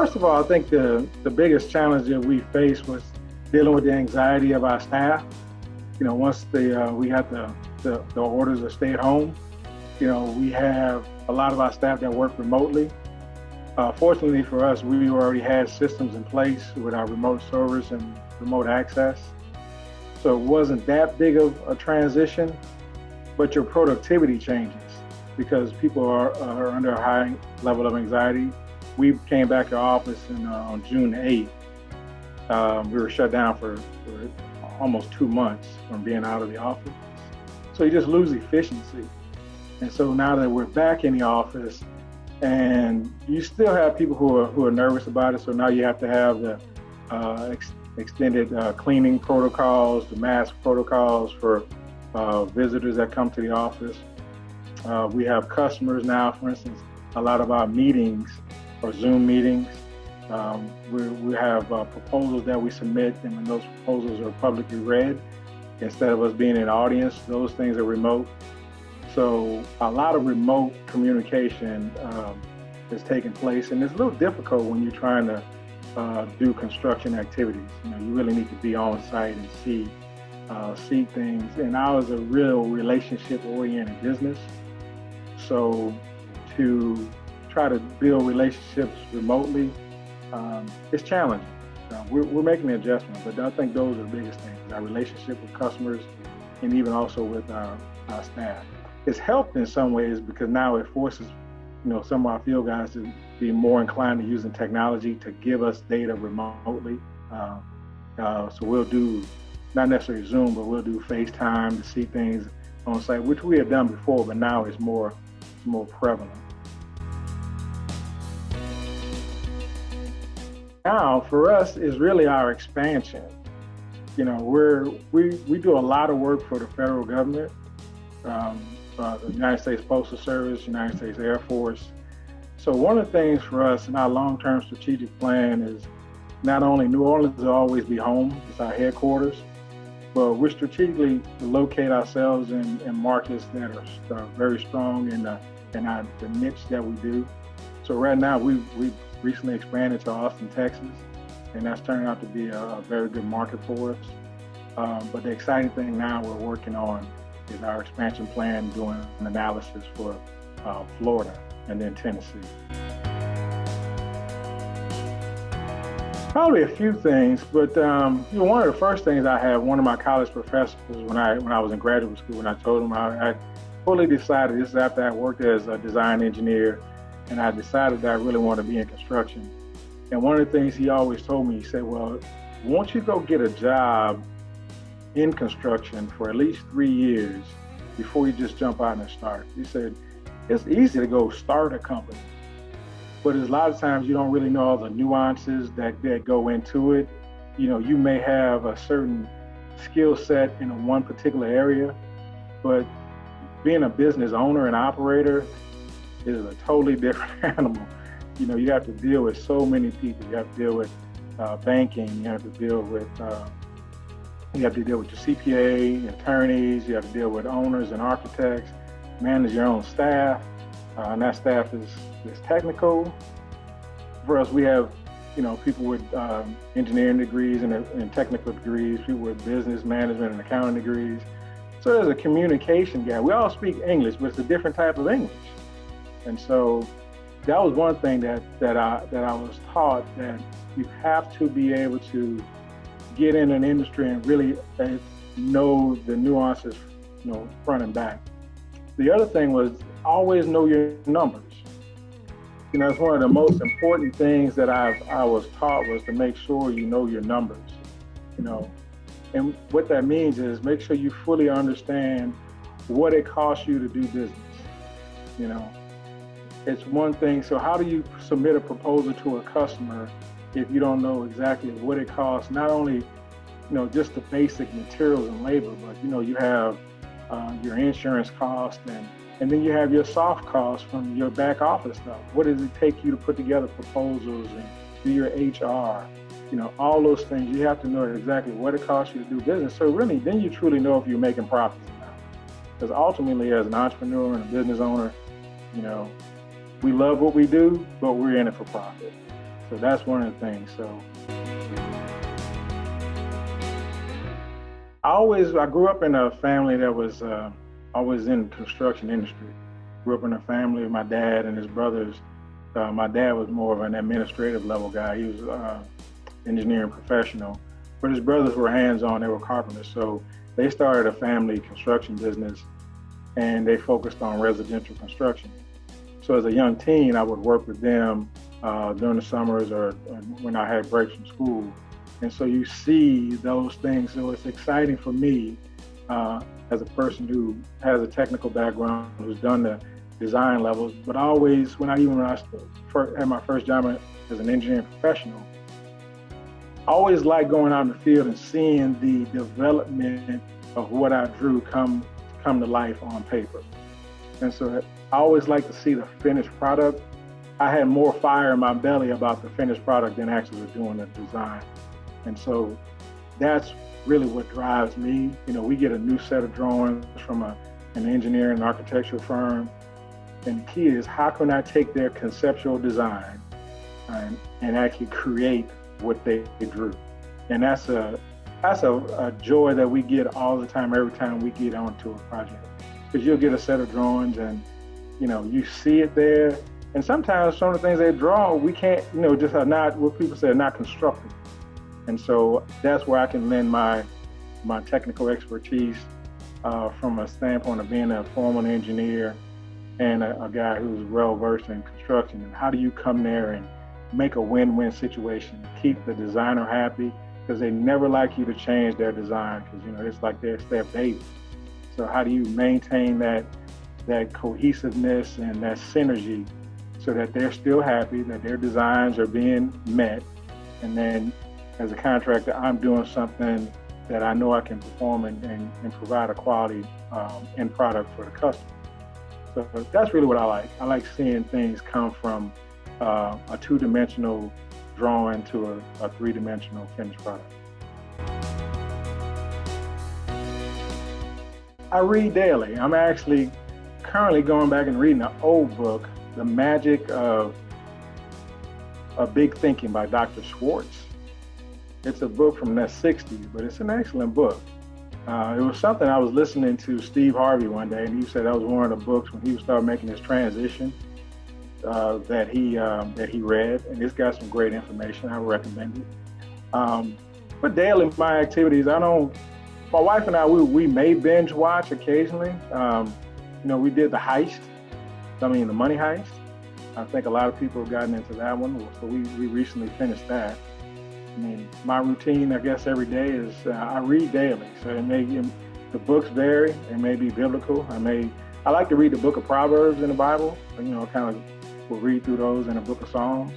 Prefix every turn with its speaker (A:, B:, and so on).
A: first of all, I think the biggest challenge that we faced was dealing with the anxiety of our staff. Once we had the orders to stay at home, we have a lot of our staff that work remotely. Fortunately for us, we already had systems in place with our remote service and remote access. So it wasn't that big of a transition, but your productivity changes because people are under a high level of anxiety. We came back to office on June 8th. We were shut down for almost 2 months from being out of the office. So you just lose efficiency. And so now that we're back in the office, and you still have people who are nervous about it, so now you have to have the extended cleaning protocols, the mask protocols for visitors that come to the office. We have customers now, for instance, a lot of our meetings are Zoom meetings. We have proposals that we submit, and when those proposals are publicly read, instead of us being in the audience, those things are remote. So a lot of remote communication is taking place, and it's a little difficult when you're trying to do construction activities. You really need to be on site and see things. And ours is a real relationship-oriented business. So to try to build relationships remotely, it's challenging. We're making an adjustment, but I think those are the biggest things, our relationship with customers and even also with our staff. It's helped in some ways because now it forces some of our field guys to be more inclined to using technology to give us data remotely. So we'll do, not necessarily Zoom, but we'll do FaceTime to see things on site, which we have done before, but now it's more prevalent. Now, for us, is really our expansion. We do a lot of work for the federal government, the United States Postal Service, United States Air Force. So one of the things for us in our long-term strategic plan is not only New Orleans will always be home, it's our headquarters, but we're strategically locate ourselves in markets that are very strong in the niche that we do. So right now, we've recently expanded to Austin, Texas, and that's turning out to be a very good market for us. But the exciting thing now we're working on is our expansion plan, doing an analysis for Florida and then Tennessee. Probably a few things, but one of the first things I had, one of my college professors when I was in graduate school, when I told him I fully decided, this is after I worked as a design engineer, and I decided that I really wanted to be in construction. And one of the things he always told me, he said, well, won't you go get a job in construction for at least 3 years before you just jump out and start. He said, it's easy to go start a company, but a lot of times you don't really know all the nuances that go into it. You may have a certain skill set in one particular area, but being a business owner and operator is a totally different animal. You have to deal with so many people. You have to deal with banking. You have to deal with your CPA, attorneys. You have to deal with owners and architects. Manage your own staff, and that staff is technical. For us, we have people with engineering degrees and technical degrees. People with business management and accounting degrees. So there's a communication gap. We all speak English, but it's a different type of English. And so that was one thing that I was taught, that you have to be able to get in an industry and really know the nuances, front and back. The other thing was always know your numbers. It's one of the most important things that I was taught, was to make sure you know your numbers. And what that means is make sure you fully understand what it costs you to do business. It's one thing. So how do you submit a proposal to a customer if you don't know exactly what it costs? Not only, just the basic materials and labor, but you have your insurance cost, and then you have your soft costs from your back office stuff. What does it take you to put together proposals and do your HR? All those things. You have to know exactly what it costs you to do business. So really, then you truly know if you're making profits or not. Because ultimately, as an entrepreneur and a business owner, we love what we do, but we're in it for profit. So that's one of the things. So I grew up in a family that was always in the construction industry. Grew up in a family with my dad and his brothers. My dad was more of an administrative level guy. He was engineering professional, but his brothers were hands-on. They were carpenters. So they started a family construction business, and they focused on residential construction. So as a young teen, I would work with them during the summers or when I had breaks from school. And so you see those things. So it's exciting for me as a person who has a technical background, who's done the design levels, but always, when I had my first job as an engineering professional, I always like going out in the field and seeing the development of what I drew come to life on paper. And so I always like to see the finished product. I had more fire in my belly about the finished product than actually doing the design. And so that's really what drives me. You know, we get a new set of drawings from an engineering and architectural firm. And the key is, how can I take their conceptual design and actually create what they drew? And that's a joy that we get all the time, every time we get onto a project. Because you'll get a set of drawings and, you know, you see it there. And sometimes some of the things they draw, we can't, you know, just are not, what people say, are not constructed. And so that's where I can lend my technical expertise from a standpoint of being a former engineer and a guy who's well-versed in construction. And how do you come there and make a win-win situation, keep the designer happy, because they never like you to change their design, because, you know, it's like it's their baby. So how do you maintain that cohesiveness and that synergy so that they're still happy, that their designs are being met, and then as a contractor, I'm doing something that I know I can perform and provide a quality end product for the customer. So that's really what I like. I like seeing things come from a two-dimensional drawing to a three-dimensional finished product. I read daily. I'm actually currently going back and reading an old book, The Magic of Big Thinking by Dr. Schwartz. It's a book from the 60s, but it's an excellent book. It was something I was listening to Steve Harvey one day, and he said that was one of the books when he started making his transition that he read, and it's got some great information. I recommend it. But daily, my activities, my wife and I, we may binge watch occasionally. You know, we did the Money Heist. I think a lot of people have gotten into that one, so we recently finished that. I mean, my routine, I guess, every day is I read daily. So the books vary. They may be biblical. I like to read the book of Proverbs in the Bible. You know, kind of will read through those in the book of Psalms.